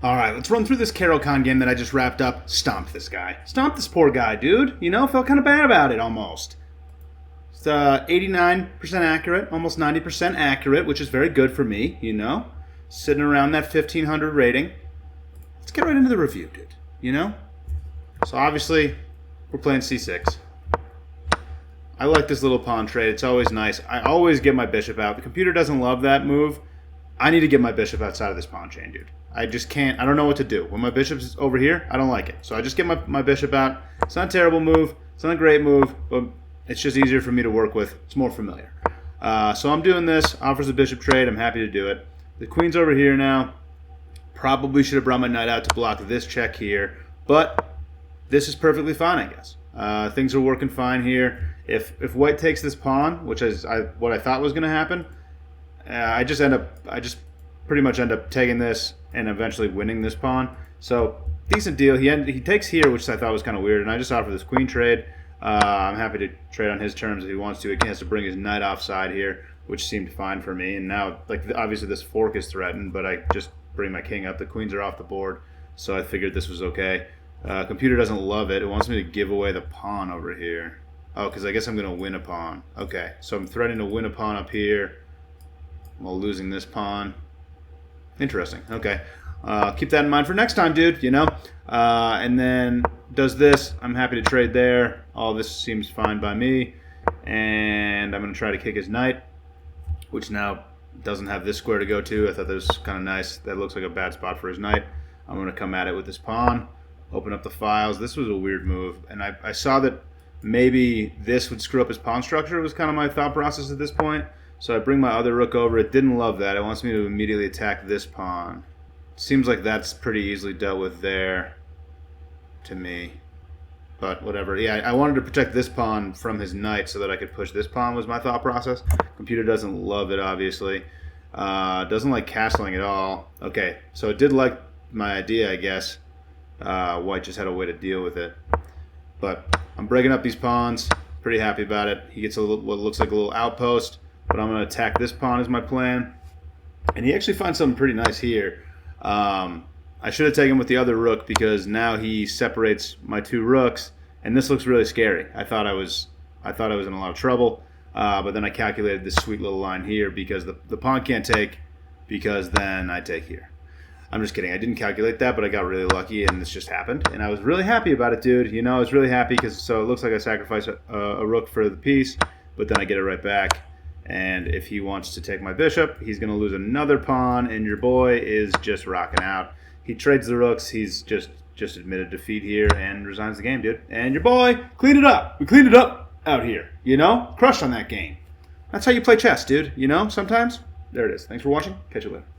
All right, let's run through this Caro Kann game that I just wrapped up. Stomp this guy. Stomp this poor guy, dude. You know, felt kind of bad about it almost. It's 89% accurate, almost 90% accurate, which is very good for me, you know. Sitting around that 1500 rating. Let's get right into the review, dude. You know? So obviously, we're playing c6. I like this little pawn trade. It's always nice. I always get my bishop out. The computer doesn't love that move. I need to get my bishop outside of this pawn chain, dude. I just can't. I don't know what to do. When my bishop's over here, I don't like it. So I just get my bishop out. It's not a terrible move. It's not a great move, but it's just easier for me to work with. It's more familiar. So I'm doing this. Offers a bishop trade. I'm happy to do it. The queen's over here now. Probably should have brought my knight out to block this check here, but this is perfectly fine, I guess. Things are working fine here. If white takes this pawn, which is what I thought was going to happen, I just pretty much end up taking this and eventually winning this pawn. So decent deal. He takes here, which I thought was kind of weird, and I just offer this queen trade. I'm happy to trade on his terms if he wants to. He has to bring his knight offside here, which seemed fine for me. And now, like, obviously this fork is threatened, but I just bring my king up. The queens are off the board, so I figured this was okay. Computer doesn't love it. It wants me to give away the pawn over here. Oh, because I guess I'm going to win a pawn. Okay, so I'm threatening to win a pawn up here while losing this pawn. Interesting. Okay. Keep that in mind for next time, dude, you know? And then does this. I'm happy to trade there. All this seems fine by me. And I'm going to try to kick his knight, which now doesn't have this square to go to. I thought that was kind of nice. That looks like a bad spot for his knight. I'm going to come at it with this pawn, open up the files. This was a weird move. And I saw that maybe this would screw up his pawn structure. It was kind of my thought process at this point. So I bring my other rook over. It didn't love that. It wants me to immediately attack this pawn. Seems like that's pretty easily dealt with there to me. But whatever. Yeah, I wanted to protect this pawn from his knight so that I could push this pawn was my thought process. Computer doesn't love it, obviously. Doesn't like castling at all. Okay, so it did like my idea, I guess. White just had a way to deal with it. But I'm breaking up these pawns. Pretty happy about it. He gets what looks like a little outpost. But I'm going to attack this pawn is my plan. And he actually finds something pretty nice here. I should have taken him with the other rook because now he separates my two rooks. And this looks really scary. I thought I was in a lot of trouble. But then I calculated this sweet little line here because the pawn can't take because then I take here. I'm just kidding. I didn't calculate that, but I got really lucky and this just happened. And I was really happy about it, dude. You know, I was really happy because so it looks like I sacrificed a rook for the piece, but then I get it right back. And if he wants to take my bishop, he's going to lose another pawn, and your boy is just rocking out. He trades the rooks. He's just admitted defeat here and resigns the game, dude. And your boy cleaned it up. We cleaned it up out here, you know? Crushed on that game. That's how you play chess, dude, you know, sometimes. There it is. Thanks for watching. Catch you later.